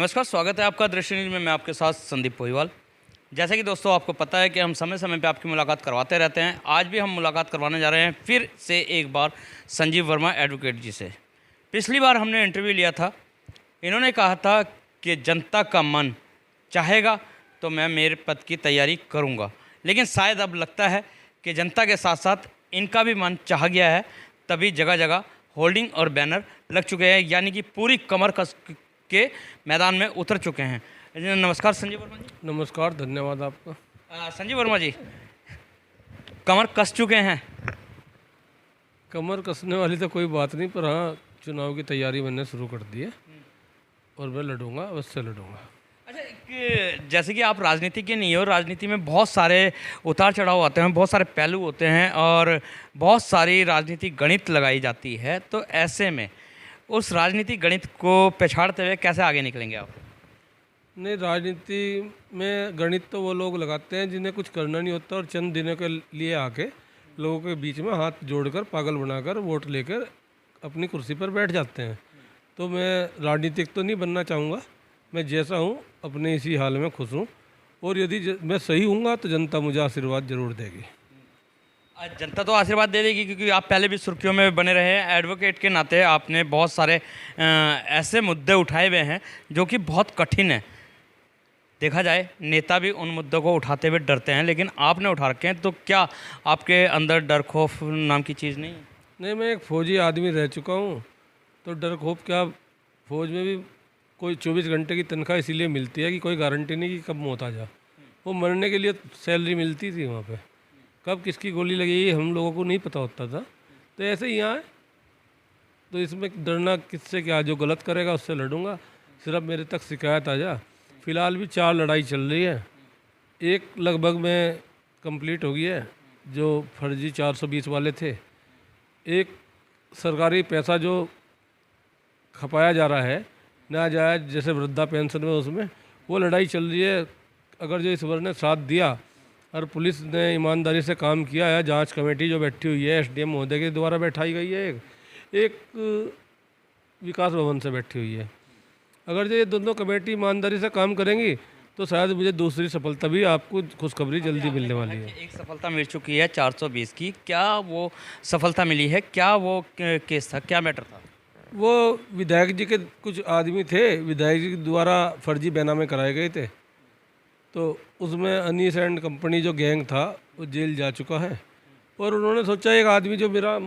नमस्कार, स्वागत है आपका दृश्य न्यूज़ में। मैं आपके साथ संदीप पोहीवाल। जैसे कि दोस्तों आपको पता है कि हम समय समय पे आपकी मुलाकात करवाते रहते हैं। आज भी हम मुलाकात करवाने जा रहे हैं फिर से एक बार संजीव वर्मा एडवोकेट जी से। पिछली बार हमने इंटरव्यू लिया था, इन्होंने कहा था कि जनता का मन चाहेगा तो मैं मेरे पद की तैयारी करूँगा, लेकिन शायद अब लगता है कि जनता के साथ साथ इनका भी मन चाह गया है, तभी जगह जगह होल्डिंग और बैनर लग चुके हैं, यानी कि पूरी कमर कस के मैदान में उतर चुके हैं। नमस्कार संजीव वर्मा जी। नमस्कार, धन्यवाद आपका। संजीव वर्मा जी, कमर कस चुके हैं? कमर कसने वाली तो कोई बात नहीं, पर हाँ, चुनाव की तैयारी मैंने शुरू कर दी है और मैं लड़ूंगा, अवश्य लड़ूंगा। अच्छा, जैसे कि आप राजनीति के नहीं हो, राजनीति में बहुत सारे उतार चढ़ाव आते हैं, बहुत सारे पहलू होते हैं और बहुत सारी राजनीतिक गणित लगाई जाती है, तो ऐसे में उस राजनीतिक गणित को पछाड़ते हुए कैसे आगे निकलेंगे आप? नहीं, राजनीति में गणित तो वो लोग लगाते हैं जिन्हें कुछ करना नहीं होता और चंद दिनों के लिए आके लोगों के बीच में हाथ जोड़कर पागल बनाकर वोट लेकर अपनी कुर्सी पर बैठ जाते हैं। तो मैं राजनीतिक तो नहीं बनना चाहूँगा, मैं जैसा हूँ अपने इसी हाल में खुश हूँ और यदि मैं सही हूँगा तो जनता मुझे आशीर्वाद जरूर देगी। जनता तो आशीर्वाद दे देगी, क्योंकि आप पहले भी सुर्खियों में बने रहे हैं। एडवोकेट के नाते आपने बहुत सारे ऐसे मुद्दे उठाए हुए हैं जो कि बहुत कठिन है। देखा जाए नेता भी उन मुद्दों को उठाते हुए डरते हैं, लेकिन आपने उठा रखे हैं, तो क्या आपके अंदर डर खौफ नाम की चीज़ नहीं है? नहीं, मैं एक फौजी आदमी रह चुका हूँ, तो डर खौफ क्या। फौज में भी कोई 24 घंटे की तनख्वाह इसीलिए मिलती है कि कोई गारंटी नहीं कि कब मौत आ जा। वो मरने के लिए सैलरी मिलती थी वहाँ पे, कब किसकी गोली लगेगी हम लोगों को नहीं पता होता था। तो ऐसे ही यहाँ है, तो इसमें डरना किससे क्या, जो गलत करेगा उससे लड़ूंगा, सिर्फ मेरे तक शिकायत आ जा। फ़िलहाल भी 4 लड़ाई चल रही है, एक लगभग में कंप्लीट हो गई है जो फर्जी 420 वाले थे। एक सरकारी पैसा जो खपाया जा रहा है नाजायज़, जैसे वृद्धा पेंशन में, उसमें वो लड़ाई चल रही है। अगर जो ईश्वर ने साथ दिया और पुलिस ने ईमानदारी से काम किया है, जांच कमेटी जो बैठी हुई है एसडीएम महोदय के द्वारा बैठाई गई है, एक विकास भवन से बैठी हुई है, अगर जो ये दोनों कमेटी ईमानदारी से काम करेंगी तो शायद मुझे दूसरी सफलता भी आपको खुशखबरी जल्दी मिलने वाली है। एक सफलता मिल चुकी है 420 की, क्या वो सफलता मिली है? क्या वो केस था, क्या मैटर था? वो विधायक जी के कुछ आदमी थे, विधायक जी के द्वारा फर्जी बैनामे कराए गए थे, तो उसमें अनीस एंड कंपनी जो गैंग था वो जेल जा चुका है। और उन्होंने सोचा एक आदमी जो मेरा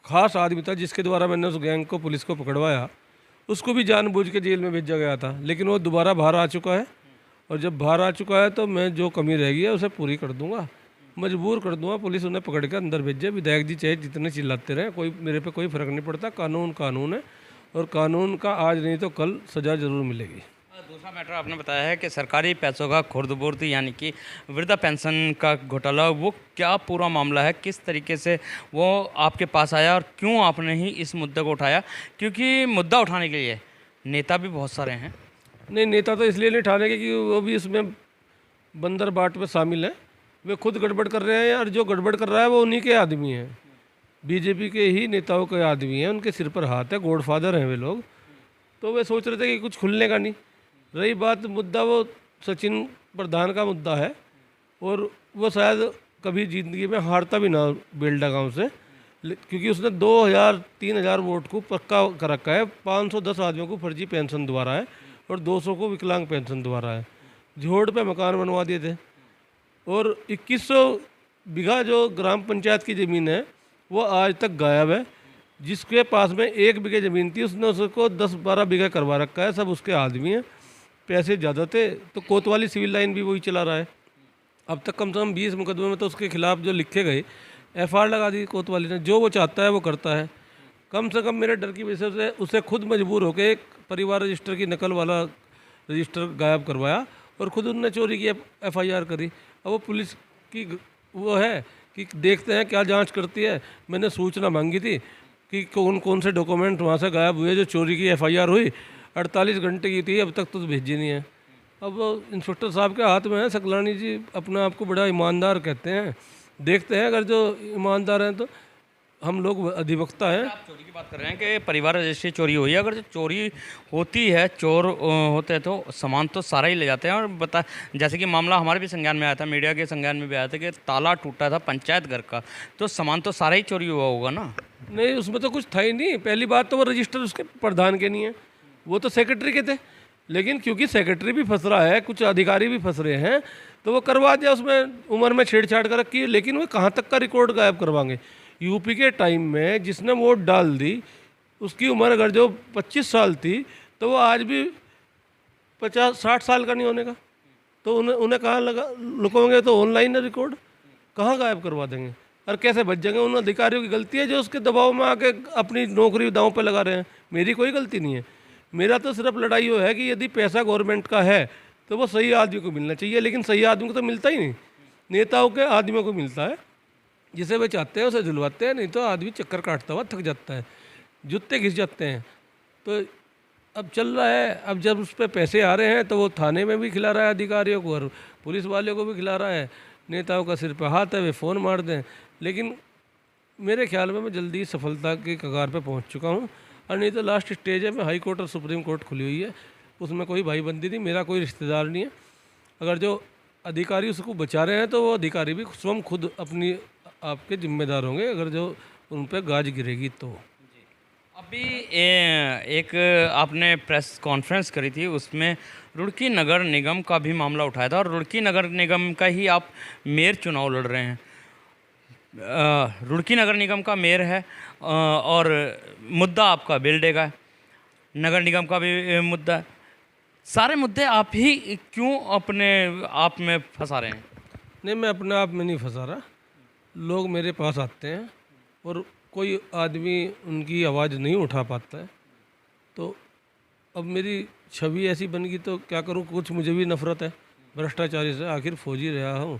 खास आदमी था जिसके द्वारा मैंने उस गैंग को, पुलिस को पकड़वाया, उसको भी जानबूझ के जेल में भेजा गया था, लेकिन वो दोबारा बाहर आ चुका है। और जब बाहर आ चुका है तो मैं जो कमी रह गई है उसे पूरी कर दूंगा, मजबूर कर दूंगा। पुलिस उन्हें पकड़ के अंदर भेजे, विधायक जी चाहे जितने चिल्लाते रहे, कोई मेरे पे कोई फ़र्क नहीं पड़ता। कानून कानून है और कानून का आज नहीं तो कल सज़ा ज़रूर मिलेगी। दूसरा मैटर आपने बताया है कि सरकारी पैसों का खुर्द-बुर्द, यानी कि वृद्धा पेंशन का घोटाला, वो क्या पूरा मामला है? किस तरीके से वो आपके पास आया और क्यों आपने ही इस मुद्दे को उठाया? क्योंकि मुद्दा उठाने के लिए नेता भी बहुत सारे हैं। नहीं, नेता तो इसलिए नहीं ठाने के कि वो भी इसमें बंदर बाट में शामिल है, वे खुद गड़बड़ कर रहे हैं और जो गड़बड़ कर रहा है वो उन्हीं के आदमी हैं, बीजेपी के ही नेताओं के आदमी हैं, उनके सिर पर हाथ है, गॉडफादर हैं वे लोग। तो वे सोच रहे थे कि कुछ खुलने का नहीं। रही बात मुद्दा, वो सचिन प्रधान का मुद्दा है और वो शायद कभी ज़िंदगी में हारता भी ना बेल्डा गाँव से, क्योंकि उसने 2000-3000 वोट को पक्का कर रखा है। 510 आदमियों को फर्जी पेंशन द्वारा है और 200 को विकलांग पेंशन द्वारा है। झोड़ पे मकान बनवा दिए थे और 2100 बीघा जो ग्राम पंचायत की ज़मीन है वो आज तक गायब है। जिसके पास में 1 बीघे ज़मीन थी उसने उसको 10-12 बीघा करवा रखा है, सब उसके आदमी हैं। पैसे ज़्यादा थे तो कोतवाली सिविल लाइन भी वही चला रहा है। अब तक कम से कम 20 मुकदमे में तो उसके खिलाफ जो लिखे गए एफआईआर लगा दी कोतवाली ने। जो वो चाहता है वो करता है। कम से कम मेरे डर की वजह से उसे खुद मजबूर होकर एक परिवार रजिस्टर की नकल वाला रजिस्टर गायब करवाया और ख़ुद उनने चोरी की एफआईआर करी। अब वो पुलिस की वो है कि देखते हैं क्या जांच करती है। मैंने सूचना मांगी थी कि कौन कौन से डॉक्यूमेंट वहाँ से गायब हुए जो चोरी की एफआईआर हुई, 48 घंटे की थी, अब तक तो भेजी नहीं है। अब वो इंस्पेक्टर साहब के हाथ में है। सकलानी जी अपने आप को बड़ा ईमानदार कहते हैं, देखते हैं अगर जो ईमानदार हैं तो हम लोग अधिवक्ता हैं। आप चोरी की बात कर रहे हैं कि परिवार रजिस्ट्री चोरी हुई है। अगर जो चोरी होती है, चोर होते हैं तो सामान तो सारा ही ले जाते हैं। और जैसे कि मामला हमारे भी संज्ञान में आया था, मीडिया के संज्ञान में भी आया था कि ताला टूटा था पंचायत घर का, तो सामान तो सारा ही चोरी हुआ होगा ना। नहीं, उसमें तो कुछ था ही नहीं। पहली बात तो वो रजिस्टर उसके प्रधान के नहीं है, वो तो सेक्रेटरी के थे। लेकिन क्योंकि सेक्रेटरी भी फंस रहा है, कुछ अधिकारी भी फंस रहे हैं, तो वो करवा दिया। उसमें उम्र में छेड़छाड़ कर रखी है, लेकिन वो कहाँ तक का रिकॉर्ड गायब करवाएंगे। यूपी के टाइम में जिसने वोट डाल दी, उसकी उम्र अगर जो 25 साल थी, तो वो आज भी 50-60 साल का नहीं होने का। तो उन्हें उन्हें कहाँ लगा लुकोगे? तो ऑनलाइन है रिकॉर्ड, कहाँ गायब करवा देंगे और कैसे बच जाएंगे? उन अधिकारियों की गलती है जो उसके दबाव में आके अपनी नौकरी दांव पे लगा रहे हैं। मेरी कोई गलती नहीं है। मेरा तो सिर्फ लड़ाई वो है कि यदि पैसा गवर्नमेंट का है तो वो सही आदमी को मिलना चाहिए, लेकिन सही आदमी को तो मिलता ही नहीं। नेताओं के आदमियों को मिलता है, जिसे वे चाहते हैं उसे दिलवाते हैं, नहीं तो आदमी चक्कर काटता हुआ थक जाता है, जूते घिस जाते हैं। तो अब चल रहा है, अब जब उस पर पैसे आ रहे हैं तो वो थाने में भी खिला रहा है अधिकारियों को और पुलिस वाले को भी खिला रहा है। नेताओं का सिर पे हाथ है, वे फ़ोन मार दें। लेकिन मेरे ख्याल में मैं जल्दी सफलता की कगार पे पहुंच चुका हूं। और नहीं तो लास्ट स्टेज है, मैं हाई कोर्ट और सुप्रीम कोर्ट खुली हुई है, उसमें कोई भाईबंदी नहीं, मेरा कोई रिश्तेदार नहीं है। अगर जो अधिकारी उसको बचा रहे हैं तो वो अधिकारी भी स्वयं खुद अपनी आपके जिम्मेदार होंगे, अगर जो उन पर गाज गिरेगी तो। अभी एक आपने प्रेस कॉन्फ्रेंस करी थी, उसमें रुड़की नगर निगम का भी मामला उठाया था और रुड़की नगर निगम का ही आप मेयर चुनाव लड़ रहे हैं। रुड़की नगर निगम का मेयर है और मुद्दा आपका बेलडे का है, नगर निगम का भी मुद्दा है। सारे मुद्दे आप ही क्यों अपने आप में फंसा रहे हैं? नहीं, मैं अपने आप में नहीं फंसा रहा। लोग मेरे पास आते हैं और कोई आदमी उनकी आवाज़ नहीं उठा पाता है, तो अब मेरी छवि ऐसी बन गई तो क्या करूं? कुछ मुझे भी नफ़रत है भ्रष्टाचारी से। आखिर फौजी रहा हूं,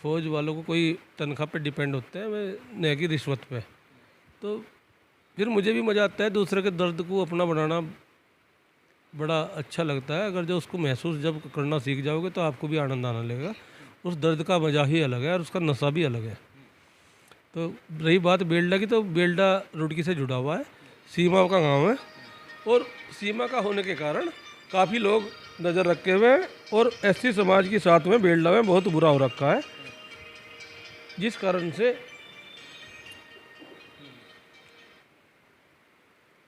फौज वालों को कोई तनख्वाह पे डिपेंड होते हैं, मैं न कि रिश्वत पे। तो फिर मुझे भी मज़ा आता है, दूसरे के दर्द को अपना बनाना बड़ा अच्छा लगता है। अगर जो उसको महसूस जब करना सीख जाओगे तो आपको भी आनंद आने लगेगा। उस दर्द का मज़ा ही अलग है और उसका नशा भी अलग है। तो रही बात बेल्डा की, तो बेल्डा रुड़की से जुड़ा हुआ है, सीमा का गांव है और सीमा का होने के कारण काफ़ी लोग नज़र रखे हुए हैं और एससी समाज के साथ में बेल्डा में बहुत बुरा हो रखा है, जिस कारण से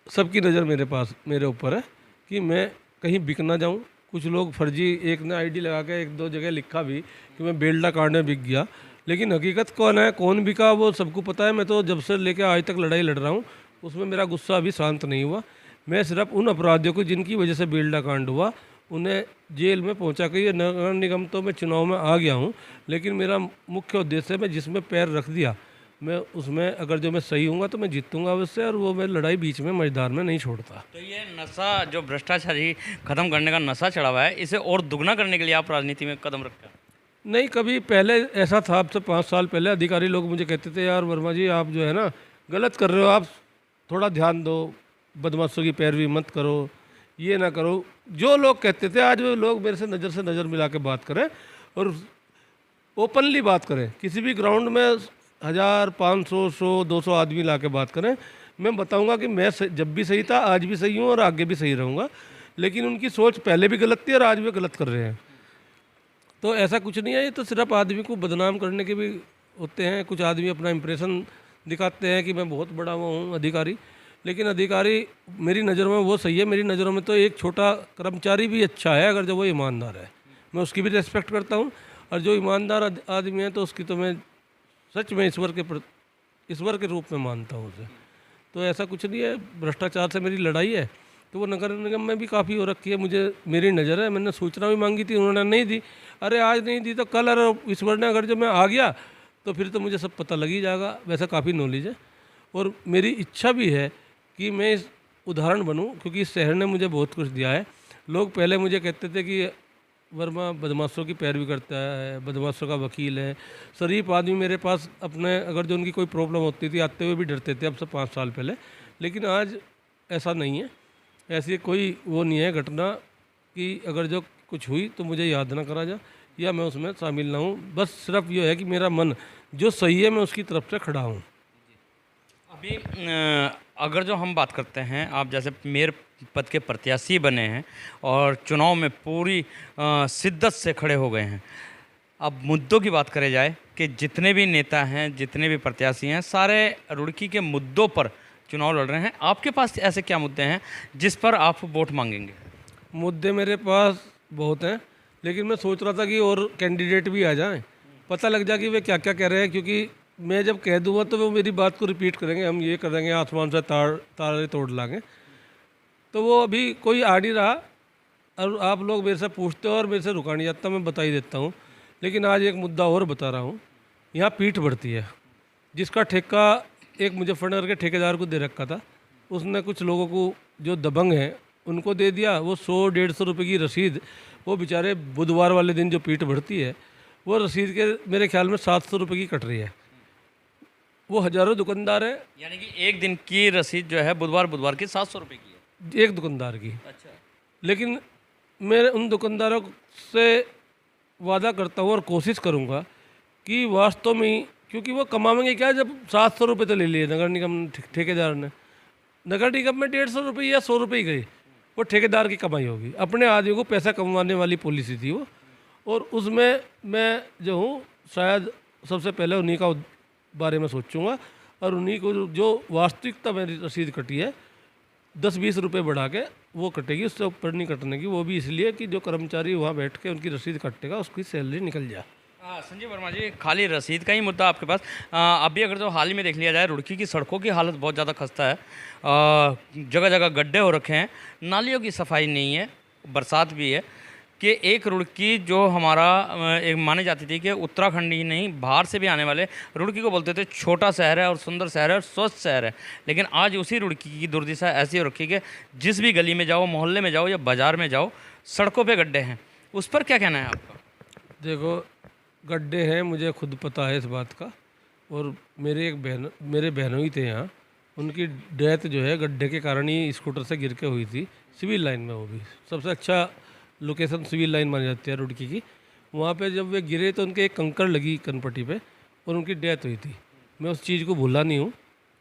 सबकी नज़र मेरे ऊपर है कि मैं कहीं बिक ना जाऊं। कुछ लोग फर्जी एक ने आईडी लगा के एक दो जगह लिखा भी कि मैं बेल्डा कांड में बिक गया, लेकिन हकीकत कौन है कौन बिका वो सबको पता है। मैं तो जब से लेकर आज तक लड़ाई लड़ रहा हूँ, उसमें मेरा गुस्सा अभी शांत नहीं हुआ। मैं सिर्फ उन अपराधियों को जिनकी वजह से बेल्डा कांड हुआ उन्हें जेल में पहुंचा के, ये नगर निगम तो मैं चुनाव में आ गया हूं, लेकिन मेरा मुख्य उद्देश्य है मैं जिसमें पैर रख दिया मैं उसमें अगर जो मैं सही हूँगा तो मैं जीतूंगा उससे, और वो मैं लड़ाई बीच में मझदार में नहीं छोड़ता। तो ये नशा जो भ्रष्टाचारी खत्म करने का नशा चढ़ा हुआ है, इसे और दुगना करने के लिए आप राजनीति में कदम रखते हैं? नहीं, कभी पहले ऐसा था, अब से 5 साल पहले अधिकारी लोग मुझे कहते थे यार वर्मा जी आप जो है ना गलत कर रहे हो, आप थोड़ा ध्यान दो, बदमाशों की पैरवी मत करो, ये ना करो। जो लोग कहते थे आज वो लोग मेरे से नज़र मिला के बात करें और ओपनली बात करें। किसी भी ग्राउंड में 1000, 500, 100, 200 आदमी ला के बात करें, मैं बताऊंगा कि मैं जब भी सही था, आज भी सही हूँ और आगे भी सही रहूँगा। लेकिन उनकी सोच पहले भी गलत थी और आज भी गलत कर रहे हैं। तो ऐसा कुछ नहीं है, ये तो सिर्फ आदमी को बदनाम करने के भी होते हैं। कुछ आदमी अपना इंप्रेशन दिखाते हैं कि मैं बहुत बड़ा हुआ हूँ अधिकारी, लेकिन अधिकारी मेरी नज़रों में वो सही है। मेरी नज़रों में तो एक छोटा कर्मचारी भी अच्छा है अगर जो वो ईमानदार है, मैं उसकी भी रिस्पेक्ट करता हूँ। और जो ईमानदार आदमी है तो उसकी तो मैं सच में ईश्वर के रूप में मानता हूँ उसे। तो ऐसा कुछ नहीं है, भ्रष्टाचार से मेरी लड़ाई है तो वो नगर निगम में भी काफ़ी हो रखी है। मुझे मेरी नज़र है, मैंने सूचना भी मांगी थी, उन्होंने नहीं दी। अरे आज नहीं दी तो कल, अरे ईश्वर ने अगर जब मैं आ गया तो फिर तो मुझे सब पता लग ही जाएगा। वैसा काफ़ी नॉलेज है और मेरी इच्छा भी है कि मैं इस उदाहरण बनूं, क्योंकि इस शहर ने मुझे बहुत कुछ दिया है। लोग पहले मुझे कहते थे कि वर्मा बदमाशों की पैरवी करता है, बदमाशों का वकील है। शरीफ आदमी मेरे पास अपने अगर जो उनकी कोई प्रॉब्लम होती थी आते हुए भी डरते थे, अब से 5 साल पहले। लेकिन आज ऐसा नहीं है, ऐसी कोई वो नहीं है घटना कि अगर जो कुछ हुई तो मुझे याद ना करा जा या मैं उसमें शामिल ना हूँ। बस सिर्फ ये है कि मेरा मन जो सही है मैं उसकी तरफ से खड़ा हूँ। अभी अगर जो हम बात करते हैं, आप जैसे मेयर पद के प्रत्याशी बने हैं और चुनाव में पूरी शिद्दत से खड़े हो गए हैं। अब मुद्दों की बात करें जाए कि जितने भी नेता हैं, जितने भी प्रत्याशी हैं, सारे रुड़की के मुद्दों पर चुनाव लड़ रहे हैं। आपके पास ऐसे क्या मुद्दे हैं जिस पर आप वोट मांगेंगे? मुद्दे मेरे पास बहुत हैं, लेकिन मैं सोच रहा था कि और कैंडिडेट भी आ जाएं, पता लग जाए कि वे क्या क्या कह रहे हैं, क्योंकि मैं जब कह दूँगा तो वो मेरी बात को रिपीट करेंगे, हम ये करेंगे, आसमान से तारे तोड़ लाएंगे। तो वो अभी कोई आ नहीं रहा और आप लोग मेरे से पूछते हो और मेरे से रुका नहीं जाता, मैं बता ही देता हूँ। लेकिन आज एक मुद्दा और बता रहा हूँ। यहाँ पीठ बढ़ती है, जिसका ठेका एक मुजफ्फरनगर के ठेकेदार को दे रखा था, उसने कुछ लोगों को जो दबंग हैं उनको दे दिया। वो 100-150 रुपये की रसीद, वो बेचारे बुधवार वाले दिन जो पीठ बढ़ती है वो रसीद के मेरे ख्याल में 700 रुपये की कट रही है। वो हज़ारों दुकानदार हैं, यानी कि एक दिन की रसीद जो है बुधवार की 700 रुपये की है एक दुकानदार की। अच्छा। लेकिन मैं उन दुकानदारों से वादा करता हूँ और कोशिश करूँगा कि वास्तव में ही, क्योंकि वो कमाएंगे क्या जब 700 रुपये तो ले लिए नगर निगम ठेकेदार ने। नगर निगम में 150 रुपये या 100 रुपये ही गए, वो ठेकेदार की कमाई होगी। अपने आदमी को पैसा कमाने वाली पॉलिसी थी वो, और उसमें मैं जो हूँ शायद सबसे पहले उन्हीं का बारे में सोचूंगा और उन्हीं को जो वास्तविकता में रसीद कटी है 10-20 रुपये बढ़ा के वो कटेगी, उससे ऊपर नहीं कटने की। वो भी इसलिए कि जो कर्मचारी वहाँ बैठ के उनकी रसीद काटेगा उसकी सैलरी निकल जाए। संजीव वर्मा जी, खाली रसीद का ही मुद्दा आपके पास। अभी अगर जो हाल ही में देख लिया जाए, रुड़की की सड़कों की हालत बहुत ज़्यादा खस्ता है। जगह जगह गड्ढे हो रखे हैं, नालियों की सफाई नहीं है, बरसात भी है कि एक रुड़की जो हमारा एक मानी जाती थी कि उत्तराखंड ही नहीं बाहर से भी आने वाले रुड़की को बोलते थे छोटा शहर है और सुंदर शहर है और स्वच्छ शहर है। लेकिन आज उसी रुड़की की दुर्दशा ऐसी हो रखी है कि जिस भी गली में जाओ, मोहल्ले में जाओ या बाज़ार में जाओ, सड़कों पे गड्ढे हैं। उस पर क्या कहना है आपका? देखो, गड्ढे हैं, मुझे खुद पता है इस बात का। और मेरे बहनों ही थे यहाँ, उनकी डेथ जो है गड्ढे के कारण ही स्कूटर से गिर के हुई थी, सिविल लाइन में। वो भी सबसे अच्छा लोकेशन सिविल लाइन मानी जाती है रुड़की की। वहाँ पे जब वे गिरे तो उनके एक कंकड़ लगी कनपट्टी पे और उनकी डेथ हुई थी। मैं उस चीज़ को भूला नहीं हूँ,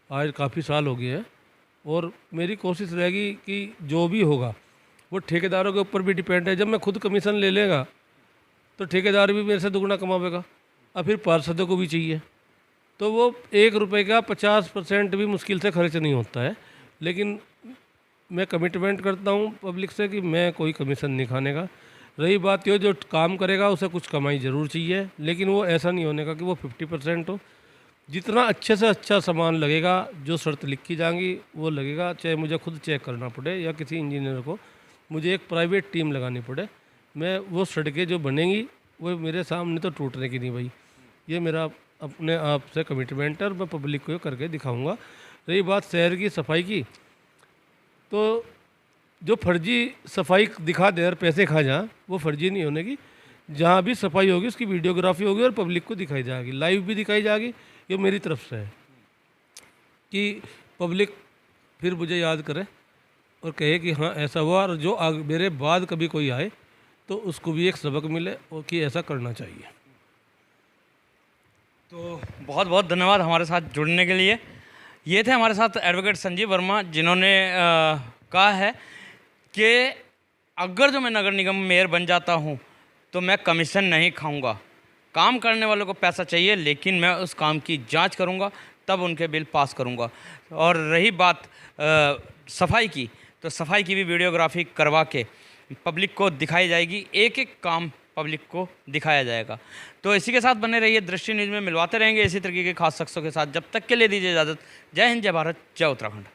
आज काफ़ी साल हो गए हैं। और मेरी कोशिश रहेगी कि जो भी होगा वो ठेकेदारों के ऊपर भी डिपेंड है। जब मैं खुद कमीशन ले लेगा तो ठेकेदार भी मेरे से दुगना कमावेगा और फिर पार्षदों को भी चाहिए, तो वो 1 रुपये का 50% भी मुश्किल से खर्च नहीं होता है। लेकिन मैं कमिटमेंट करता हूँ पब्लिक से कि मैं कोई कमीशन नहीं खाने का। रही बात ये, जो काम करेगा उसे कुछ कमाई ज़रूर चाहिए, लेकिन वो ऐसा नहीं होने का कि वो 50% हो। जितना अच्छे से अच्छा सामान लगेगा, जो शर्त लिखी जाएंगी वो लगेगा, चाहे मुझे खुद चेक करना पड़े या किसी इंजीनियर को, मुझे एक प्राइवेट टीम लगानी पड़े। मैं वो सड़कें जो बनेंगी वो मेरे सामने तो टूटने की नहीं भाई, ये मेरा अपने आप से कमिटमेंट है और मैं पब्लिक को करके दिखाऊंगा। रही बात शहर की सफाई की, तो जो फर्जी सफाई दिखा दे और पैसे खा जा, वो फर्जी नहीं होने की। जहाँ भी सफाई होगी उसकी वीडियोग्राफी होगी और पब्लिक को दिखाई जाएगी, लाइव भी दिखाई जाएगी। ये मेरी तरफ से है कि पब्लिक फिर मुझे याद करे और कहे कि हाँ ऐसा हुआ, और जो मेरे बाद कभी कोई आए तो उसको भी एक सबक मिले और कि ऐसा करना चाहिए। तो बहुत बहुत धन्यवाद हमारे साथ जुड़ने के लिए। ये थे हमारे साथ एडवोकेट संजीव वर्मा, जिन्होंने कहा है कि अगर जो मैं नगर निगम मेयर बन जाता हूँ तो मैं कमीशन नहीं खाऊंगा। काम करने वालों को पैसा चाहिए, लेकिन मैं उस काम की जांच करूंगा, तब उनके बिल पास करूंगा। और रही बात सफाई की, तो सफाई की भी वीडियोग्राफी करवा के पब्लिक को दिखाई जाएगी, एक एक काम पब्लिक को दिखाया जाएगा। तो इसी के साथ बने रहिए दृष्टि न्यूज़ में, मिलवाते रहेंगे इसी तरीके के खास शख्सों के साथ। जब तक के लिए दीजिए इजाज़त। जय हिंद, जय भारत, जय उत्तराखंड।